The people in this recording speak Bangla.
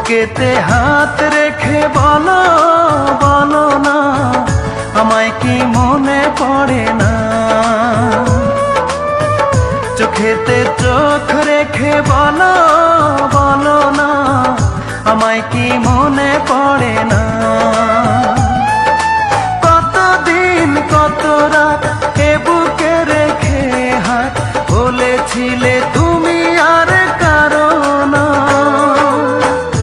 বুকেতে হাত রেখে বলো বলো না, আমায় কি মনে পড়ে না? চোখেতে চোখ রেখে বলো বলো না, আমায় কি মনে পড়ে না?